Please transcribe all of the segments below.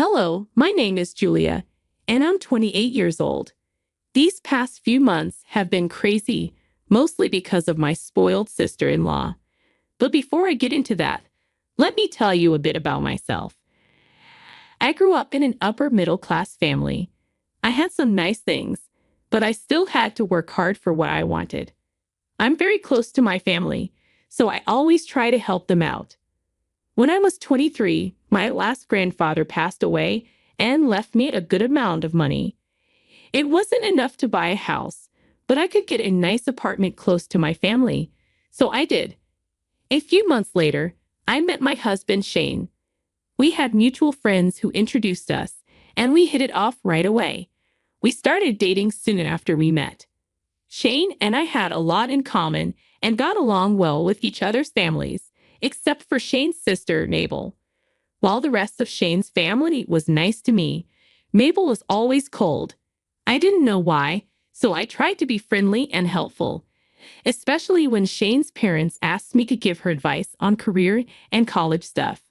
Hello, my name is Julia, and I'm 28 years old. These past few months have been crazy, mostly because of my spoiled sister-in-law. But before I get into that, let me tell you a bit about myself. I grew up in an upper-middle-class family. I had some nice things, but I still had to work hard for what I wanted. I'm very close to my family, so I always try to help them out. When I was 23, my last grandfather passed away and left me a good amount of money. It wasn't enough to buy a house, but I could get a nice apartment close to my family, so I did. A few months later, I met my husband, Shane. We had mutual friends who introduced us, and we hit it off right away. We started dating soon after we met. Shane and I had a lot in common and got along well with each other's families, except for Shane's sister, Mabel. While the rest of Shane's family was nice to me, Mabel was always cold. I didn't know why, so I tried to be friendly and helpful, especially when Shane's parents asked me to give her advice on career and college stuff.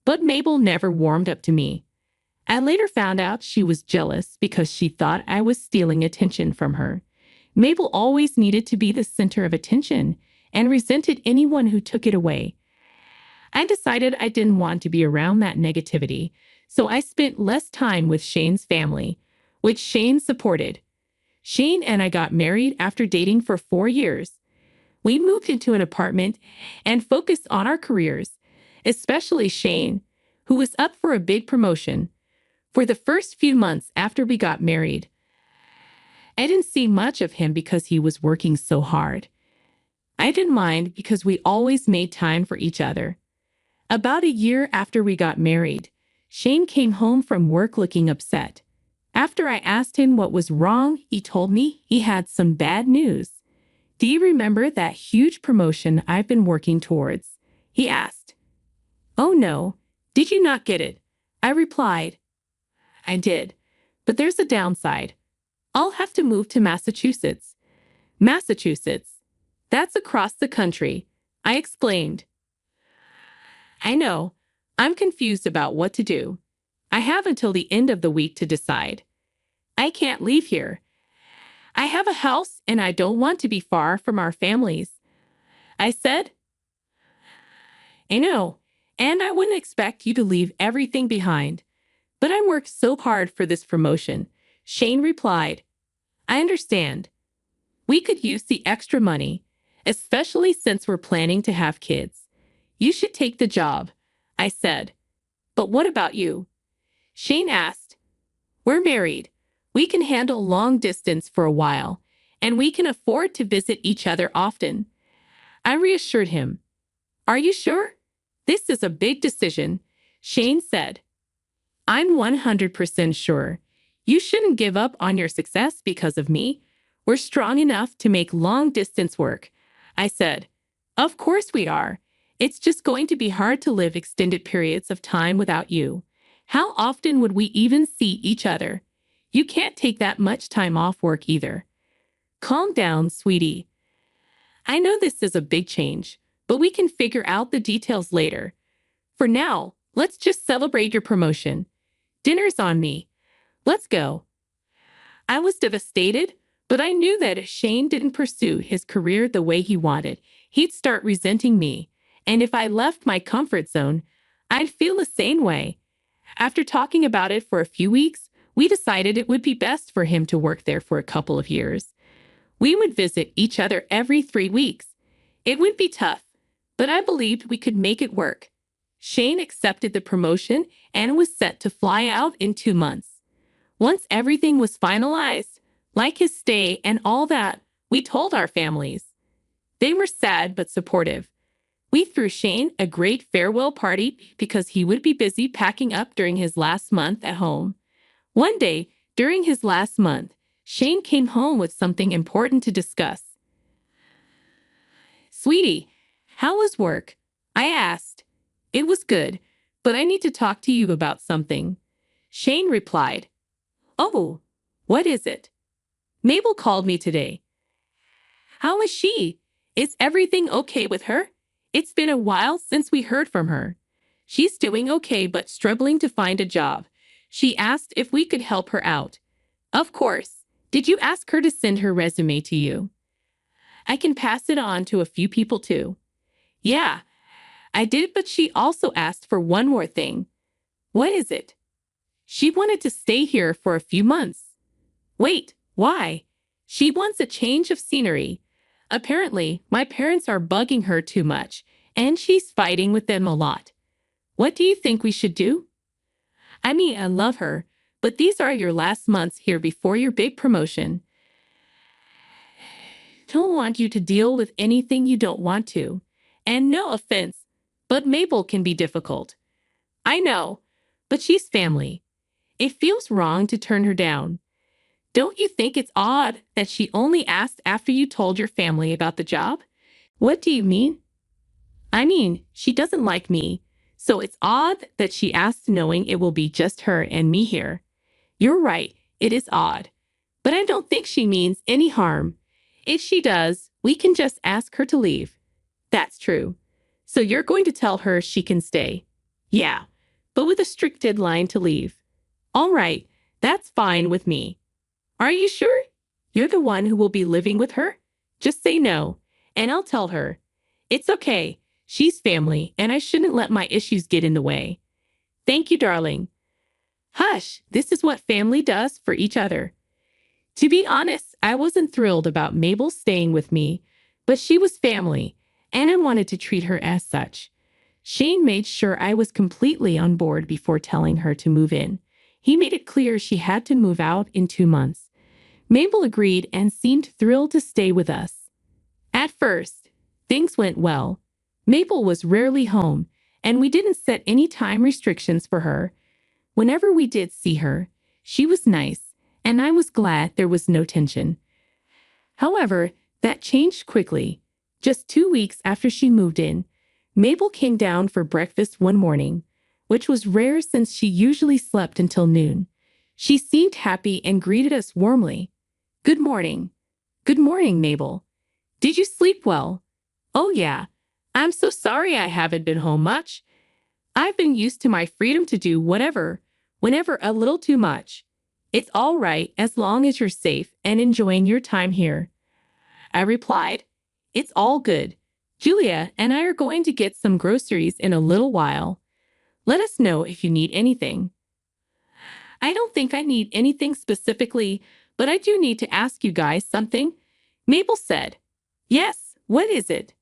But Mabel never warmed up to me. I later found out she was jealous because she thought I was stealing attention from her. Mabel always needed to be the center of attention and resented anyone who took it away. I decided I didn't want to be around that negativity, so I spent less time with Shane's family, which Shane supported. Shane and I got married after dating for 4 years. We moved into an apartment and focused on our careers, especially Shane, who was up for a big promotion. For the first few months after we got married, I didn't see much of him because he was working so hard. I didn't mind because we always made time for each other. About a year after we got married, Shane came home from work looking upset. After I asked him what was wrong, he told me he had some bad news. "Do you remember that huge promotion I've been working towards?" he asked. "Oh no, did you not get it?" I replied. "I did, but there's a downside. I'll have to move to Massachusetts." "Massachusetts? That's across the country," I explained. "I know. I'm confused about what to do. I have until the end of the week to decide. I can't leave here. I have a house and I don't want to be far from our families," I said. "I know, and I wouldn't expect you to leave everything behind. But I worked so hard for this promotion," Shane replied. "I understand. We could use the extra money, especially since we're planning to have kids. You should take the job," I said. "But what about you?" Shane asked. "We're married. We can handle long distance for a while, and we can afford to visit each other often." I reassured him. "Are you sure? This is a big decision," Shane said. "I'm 100% sure. You shouldn't give up on your success because of me. We're strong enough to make long distance work," I said. "Of course we are. It's just going to be hard to live extended periods of time without you. How often would we even see each other? You can't take that much time off work either." "Calm down, sweetie. I know this is a big change, but we can figure out the details later. For now, let's just celebrate your promotion. Dinner's on me. Let's go." I was devastated, but I knew that if Shane didn't pursue his career the way he wanted, he'd start resenting me. And if I left my comfort zone, I'd feel the same way. After talking about it for a few weeks, we decided it would be best for him to work there for a couple of years. We would visit each other every 3 weeks. It would be tough, but I believed we could make it work. Shane accepted the promotion and was set to fly out in 2 months. Once everything was finalized, like his stay and all that, we told our families. They were sad but supportive. We threw Shane a great farewell party because he would be busy packing up during his last month at home. One day, during his last month, Shane came home with something important to discuss. "Sweetie, how was work?" I asked. "It was good, but I need to talk to you about something." Shane replied. "Oh, what is it?" "Mabel called me today." "How is she? Is everything okay with her? It's been a while since we heard from her." "She's doing okay but struggling to find a job. She asked if we could help her out. Of course. Did you ask her to send her resume to you? I can pass it on to a few people too. Yeah, I did, but she also asked for one more thing. What is it? She wanted to stay here for a few months. Wait, why? She wants a change of scenery. Apparently, my parents are bugging her too much, and she's fighting with them a lot. What do you think we should do? I mean, I love her, but these are your last months here before your big promotion. Don't want you to deal with anything you don't want to. And no offense, but Mabel can be difficult. I know, but she's family. It feels wrong to turn her down. Don't you think it's odd that she only asked after you told your family about the job? What do you mean? I mean, she doesn't like me, so it's odd that she asked knowing it will be just her and me here. You're right, it is odd. But I don't think she means any harm. If she does, we can just ask her to leave. That's true. So you're going to tell her she can stay? Yeah, but with a strict deadline to leave. All right, that's fine with me. Are you sure? You're the one who will be living with her? Just say no, and I'll tell her. It's okay. She's family, and I shouldn't let my issues get in the way. Thank you, darling. Hush, this is what family does for each other. To be honest, I wasn't thrilled about Mabel staying with me, but she was family, and I wanted to treat her as such. Shane made sure I was completely on board before telling her to move in. He made it clear she had to move out in 2 months. Mabel agreed and seemed thrilled to stay with us. At first, things went well. Mabel was rarely home, and we didn't set any time restrictions for her. Whenever we did see her, she was nice, and I was glad there was no tension. However, that changed quickly. Just 2 weeks after she moved in, Mabel came down for breakfast one morning, which was rare since she usually slept until noon. She seemed happy and greeted us warmly. Good morning. Good morning, Mabel. Did you sleep well? Oh, yeah. I'm so sorry I haven't been home much. I've been used to my freedom to do whatever, whenever a little too much. It's all right as long as you're safe and enjoying your time here. I replied, it's all good. Julia and I are going to get some groceries in a little while. Let us know if you need anything. I don't think I need anything specifically, but I do need to ask you guys something. Mabel said, yes, what is it?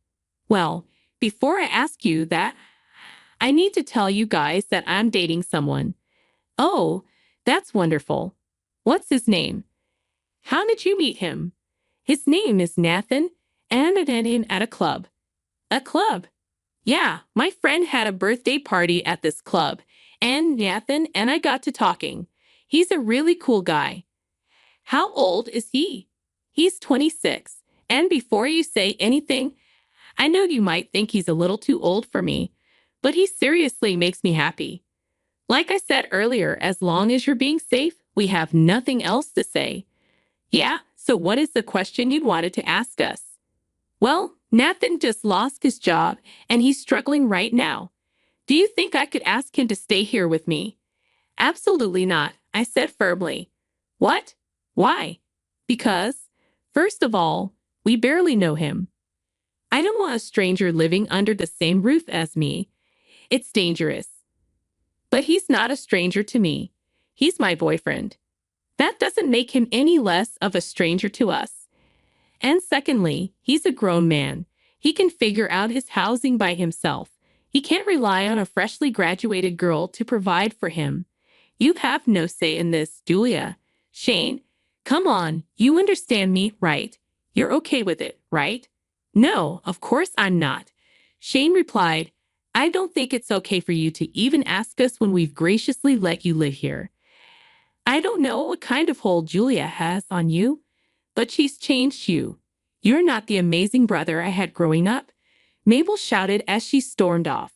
Well, before I ask you that, I need to tell you guys that I'm dating someone. Oh, that's wonderful. What's his name? How did you meet him? His name is Nathan, and I met him at a club. A club? Yeah, my friend had a birthday party at this club, and Nathan and I got to talking. He's a really cool guy. How old is he? He's 26, and before you say anything, I know you might think he's a little too old for me, but he seriously makes me happy. Like I said earlier, as long as you're being safe, we have nothing else to say. Yeah, so what is the question you wanted to ask us? Well, Nathan just lost his job, and he's struggling right now. Do you think I could ask him to stay here with me? Absolutely not, I said firmly. What? Why? Because, first of all, we barely know him. I don't want a stranger living under the same roof as me. It's dangerous. But he's not a stranger to me. He's my boyfriend. That doesn't make him any less of a stranger to us. And secondly, he's a grown man. He can figure out his housing by himself. He can't rely on a freshly graduated girl to provide for him. You have no say in this, Julia. Shane, come on, you understand me, right? You're okay with it, right? No, of course I'm not. Shane replied, I don't think it's okay for you to even ask us when we've graciously let you live here. I don't know what kind of hold Julia has on you, but she's changed you. You're not the amazing brother I had growing up, Mabel shouted as she stormed off.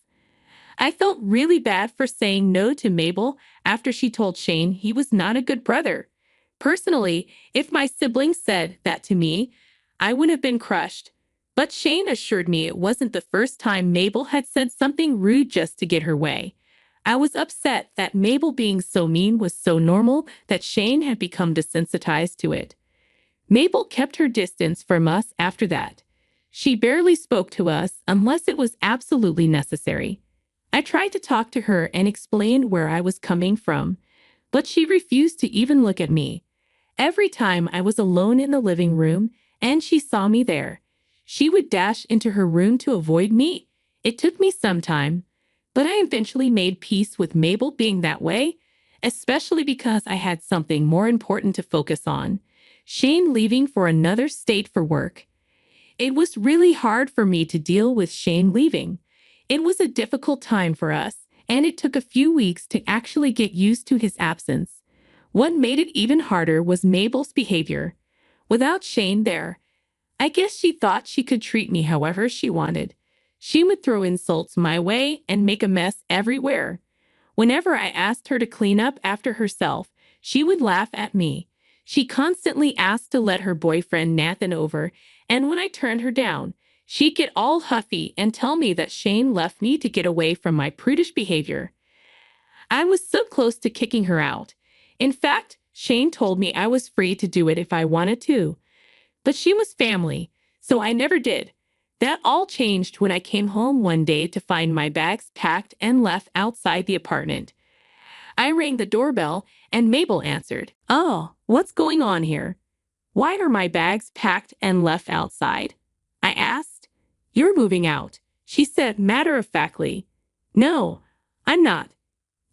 I felt really bad for saying no to Mabel after she told Shane he was not a good brother. Personally, if my siblings said that to me, I would have been crushed. But Shane assured me it wasn't the first time Mabel had said something rude just to get her way. I was upset that Mabel being so mean was so normal that Shane had become desensitized to it. Mabel kept her distance from us after that. She barely spoke to us unless it was absolutely necessary. I tried to talk to her and explain where I was coming from, but she refused to even look at me. Every time I was alone in the living room and she saw me there, she would dash into her room to avoid me. It took me some time, but I eventually made peace with Mabel being that way, especially because I had something more important to focus on: Shane leaving for another state for work. It was really hard for me to deal with Shane leaving. It was a difficult time for us, and it took a few weeks to actually get used to his absence. What made it even harder was Mabel's behavior. Without Shane there, I guess she thought she could treat me however she wanted. She would throw insults my way and make a mess everywhere. Whenever I asked her to clean up after herself, she would laugh at me. She constantly asked to let her boyfriend Nathan over, and when I turned her down, she'd get all huffy and tell me that Shane left me to get away from my prudish behavior. I was so close to kicking her out. In fact, Shane told me I was free to do it if I wanted to. But she was family, so I never did. That all changed when I came home one day to find my bags packed and left outside the apartment. I rang the doorbell and Mabel answered. "Oh, what's going on here? Why are my bags packed and left outside?" I asked. "You're moving out," she said matter-of-factly. "No, I'm not."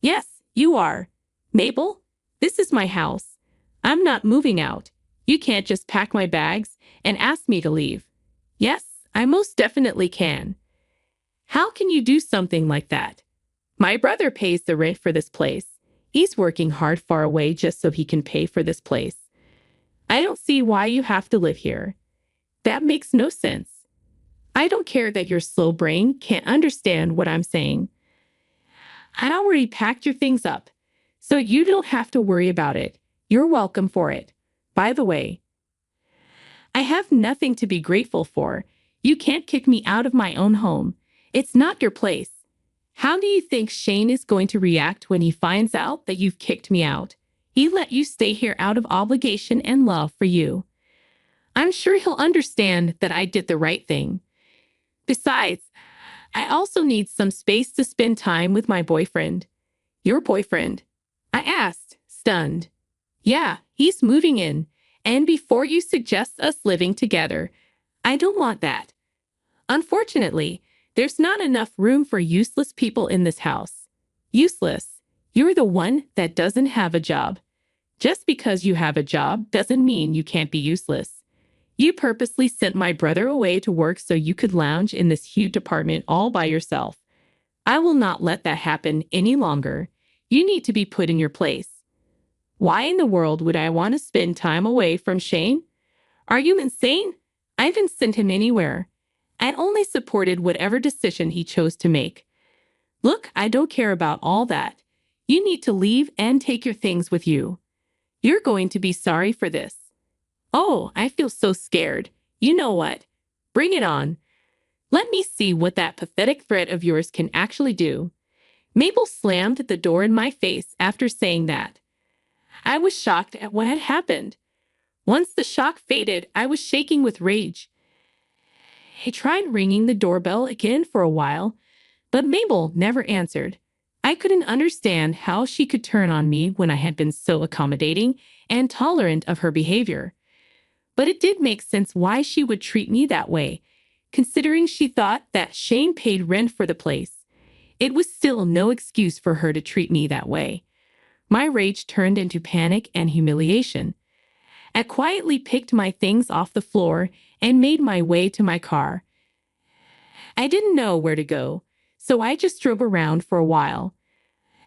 "Yes, you are. Mabel, this is my house. I'm not moving out. You can't just pack my bags and ask me to leave." "Yes, I most definitely can." "How can you do something like that? My brother pays the rent for this place. He's working hard far away just so he can pay for this place. I don't see why you have to live here. That makes no sense. I don't care that your slow brain can't understand what I'm saying. I already packed your things up, so you don't have to worry about it. You're welcome for it. By the way, I have nothing to be grateful for. You can't kick me out of my own home. It's not your place. How do you think Shane is going to react when he finds out that you've kicked me out? He let you stay here out of obligation and love for you. I'm sure he'll understand that I did the right thing. Besides, I also need some space to spend time with my boyfriend." "Your boyfriend?" I asked, stunned. "Yeah, he's moving in. And before you suggest us living together, I don't want that. Unfortunately, there's not enough room for useless people in this house." "Useless? You're the one that doesn't have a job. Just because you have a job doesn't mean you can't be useless. You purposely sent my brother away to work so you could lounge in this huge apartment all by yourself. I will not let that happen any longer. You need to be put in your place. Why in the world would I want to spend time away from Shane? Are you insane? I haven't sent him anywhere. I only supported whatever decision he chose to make. Look, I don't care about all that. You need to leave and take your things with you. You're going to be sorry for this." "Oh, I feel so scared. You know what? Bring it on. Let me see what that pathetic threat of yours can actually do." Mabel slammed the door in my face after saying that. I was shocked at what had happened. Once the shock faded, I was shaking with rage. I tried ringing the doorbell again for a while, but Mabel never answered. I couldn't understand how she could turn on me when I had been so accommodating and tolerant of her behavior. But it did make sense why she would treat me that way, considering she thought that Shane paid rent for the place. It was still no excuse for her to treat me that way. My rage turned into panic and humiliation. I quietly picked my things off the floor and made my way to my car. I didn't know where to go, so I just drove around for a while.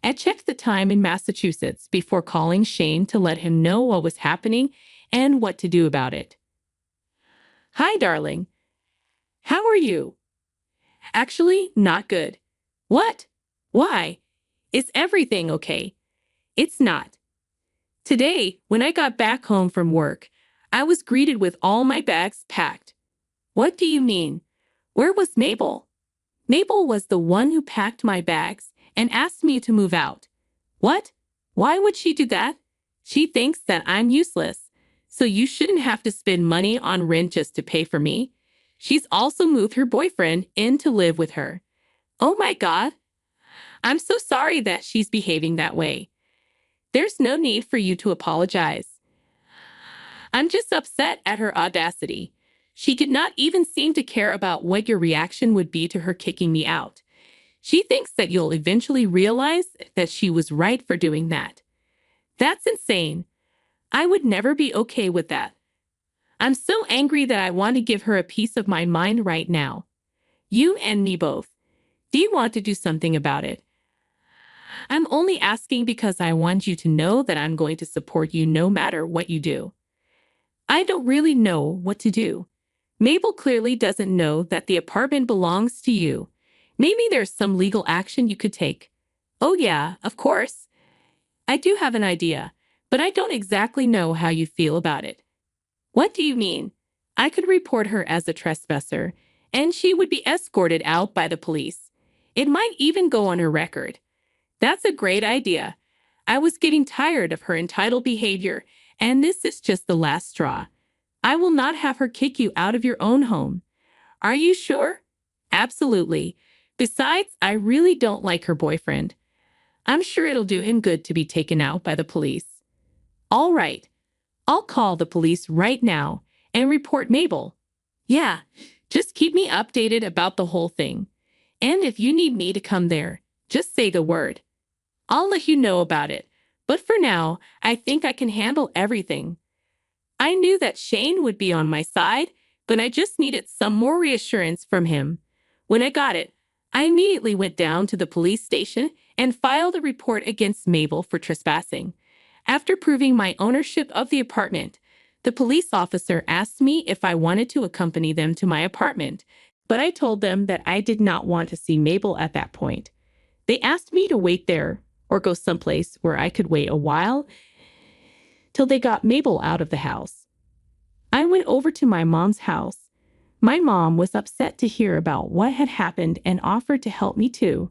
I checked the time in Massachusetts before calling Shane to let him know what was happening and what to do about it. "Hi, darling. How are you?" "Actually, not good." "What? Why? Is everything okay?" "It's not. Today, when I got back home from work, I was greeted with all my bags packed." "What do you mean? Where was Mabel?" "Mabel was the one who packed my bags and asked me to move out. What? Why would she do that? She thinks that I'm useless, so you shouldn't have to spend money on rent just to pay for me. She's also moved her boyfriend in to live with her. Oh my God. I'm so sorry that she's behaving that way. There's no need for you to apologize. I'm just upset at her audacity. She did not even seem to care about what your reaction would be to her kicking me out. She thinks that you'll eventually realize that she was right for doing that. That's insane. I would never be okay with that. I'm so angry that I want to give her a piece of my mind right now. You and me both. Do you want to do something about it? I'm only asking because I want you to know that I'm going to support you no matter what you do. I don't really know what to do. Mabel clearly doesn't know that the apartment belongs to you. Maybe there's some legal action you could take. Oh yeah, of course. I do have an idea, but I don't exactly know how you feel about it. What do you mean? I could report her as a trespasser, and she would be escorted out by the police. It might even go on her record. That's a great idea. I was getting tired of her entitled behavior, and this is just the last straw. I will not have her kick you out of your own home. Are you sure? Absolutely. Besides, I really don't like her boyfriend. I'm sure it'll do him good to be taken out by the police. All right. I'll call the police right now and report Mabel. Yeah, just keep me updated about the whole thing. And if you need me to come there, just say the word. I'll let you know about it. But for now, I think I can handle everything. I knew that Shane would be on my side, but I just needed some more reassurance from him. When I got it, I immediately went down to the police station and filed a report against Mabel for trespassing. After proving my ownership of the apartment, the police officer asked me if I wanted to accompany them to my apartment, but I told them that I did not want to see Mabel at that point. They asked me to wait there or go someplace where I could wait a while till they got Mabel out of the house. I went over to my mom's house. My mom was upset to hear about what had happened and offered to help me too.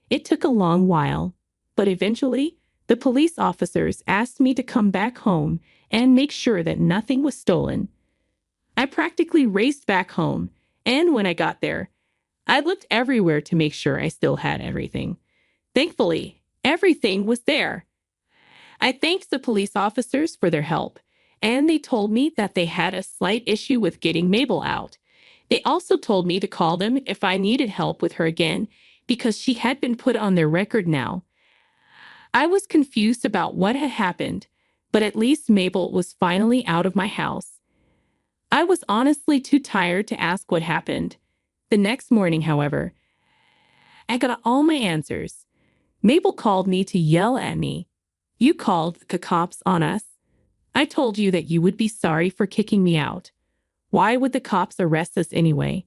It took a long while, but eventually, the police officers asked me to come back home and make sure that nothing was stolen. I practically raced back home, and when I got there, I looked everywhere to make sure I still had everything. Thankfully, everything was there. I thanked the police officers for their help, and they told me that they had a slight issue with getting Mabel out. They also told me to call them if I needed help with her again, because she had been put on their record now. I was confused about what had happened, but at least Mabel was finally out of my house. I was honestly too tired to ask what happened. The next morning, however, I got all my answers. Mabel called me to yell at me. You called the cops on us. I told you that you would be sorry for kicking me out. Why would the cops arrest us anyway?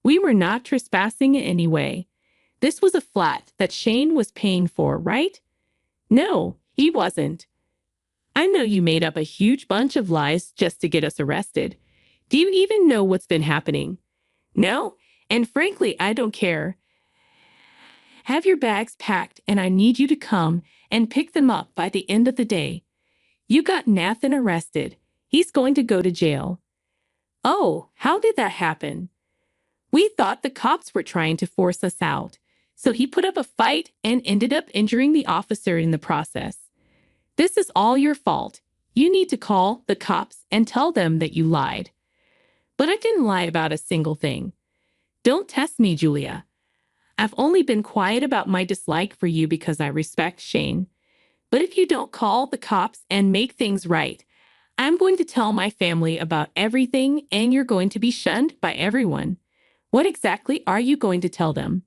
We were not trespassing in any way. This was a flat that Shane was paying for, right? No, he wasn't. I know you made up a huge bunch of lies just to get us arrested. Do you even know what's been happening? No, and frankly, I don't care. Have your bags packed, and I need you to come and pick them up by the end of the day. You got Nathan arrested. He's going to go to jail. Oh, how did that happen? We thought the cops were trying to force us out, so he put up a fight and ended up injuring the officer in the process. This is all your fault. You need to call the cops and tell them that you lied. But I didn't lie about a single thing. Don't test me, Julia. I've only been quiet about my dislike for you because I respect Shane. But if you don't call the cops and make things right, I'm going to tell my family about everything and you're going to be shunned by everyone. What exactly are you going to tell them?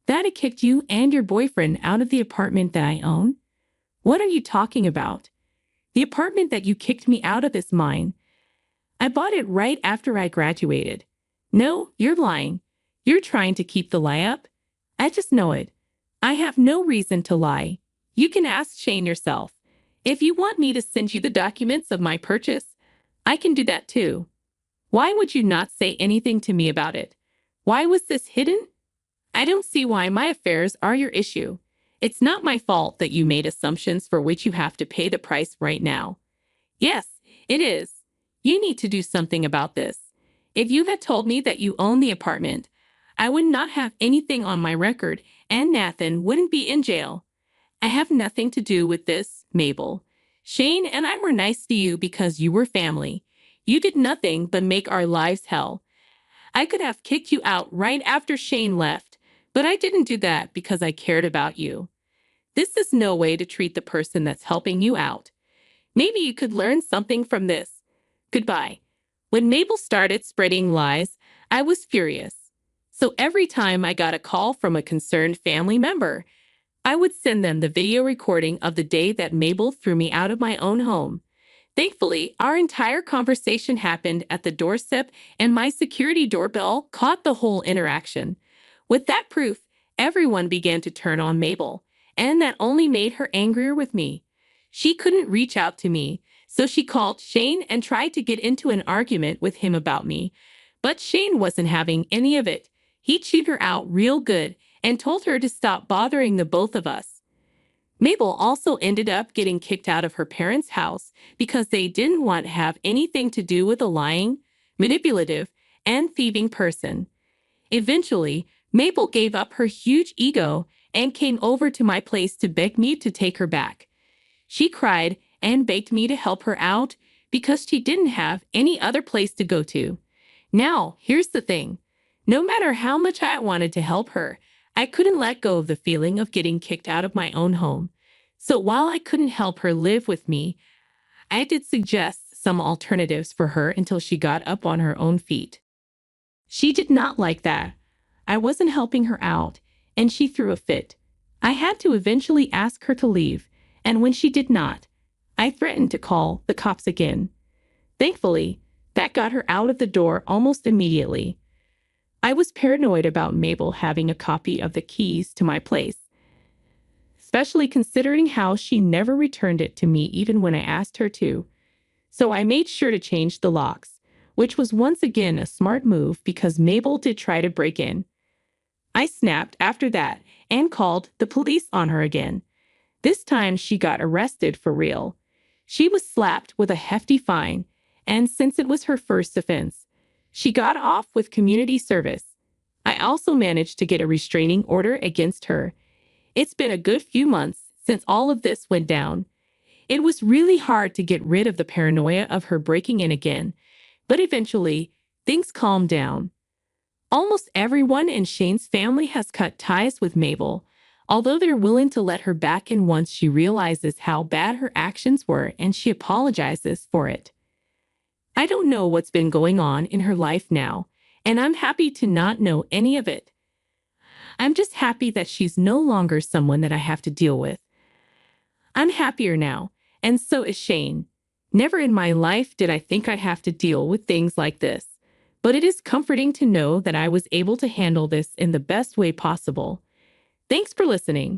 That I kicked you and your boyfriend out of the apartment that I own? What are you talking about? The apartment that you kicked me out of is mine. I bought it right after I graduated. No, you're lying. You're trying to keep the lie up. I just know it. I have no reason to lie. You can ask Shane yourself. If you want me to send you the documents of my purchase, I can do that too. Why would you not say anything to me about it? Why was this hidden? I don't see why my affairs are your issue. It's not my fault that you made assumptions for which you have to pay the price right now. Yes, it is. You need to do something about this. If you had told me that you own the apartment, I would not have anything on my record and Nathan wouldn't be in jail. I have nothing to do with this, Mabel. Shane and I were nice to you because you were family. You did nothing but make our lives hell. I could have kicked you out right after Shane left, but I didn't do that because I cared about you. This is no way to treat the person that's helping you out. Maybe you could learn something from this. Goodbye. When Mabel started spreading lies, I was furious. So every time I got a call from a concerned family member, I would send them the video recording of the day that Mabel threw me out of my own home. Thankfully, our entire conversation happened at the doorstep and my security doorbell caught the whole interaction. With that proof, everyone began to turn on Mabel, and that only made her angrier with me. She couldn't reach out to me, so she called Shane and tried to get into an argument with him about me. But Shane wasn't having any of it. He chewed her out real good and told her to stop bothering the both of us. Mabel also ended up getting kicked out of her parents' house because they didn't want to have anything to do with a lying, manipulative, and thieving person. Eventually, Mabel gave up her huge ego and came over to my place to beg me to take her back. She cried and begged me to help her out because she didn't have any other place to go to. Now, here's the thing. No matter how much I wanted to help her, I couldn't let go of the feeling of getting kicked out of my own home. So while I couldn't help her live with me, I did suggest some alternatives for her until she got up on her own feet. She did not like that. I wasn't helping her out, and she threw a fit. I had to eventually ask her to leave, and when she did not, I threatened to call the cops again. Thankfully, that got her out of the door almost immediately. I was paranoid about Mabel having a copy of the keys to my place, especially considering how she never returned it to me even when I asked her to. So I made sure to change the locks, which was once again a smart move because Mabel did try to break in. I snapped after that and called the police on her again. This time she got arrested for real. She was slapped with a hefty fine, and since it was her first offense, she got off with community service. I also managed to get a restraining order against her. It's been a good few months since all of this went down. It was really hard to get rid of the paranoia of her breaking in again, but eventually, things calmed down. Almost everyone in Shane's family has cut ties with Mabel, although they're willing to let her back in once she realizes how bad her actions were and she apologizes for it. I don't know what's been going on in her life now, and I'm happy to not know any of it. I'm just happy that she's no longer someone that I have to deal with. I'm happier now, and so is Shane. Never in my life did I think I'd have to deal with things like this, but it is comforting to know that I was able to handle this in the best way possible. Thanks for listening.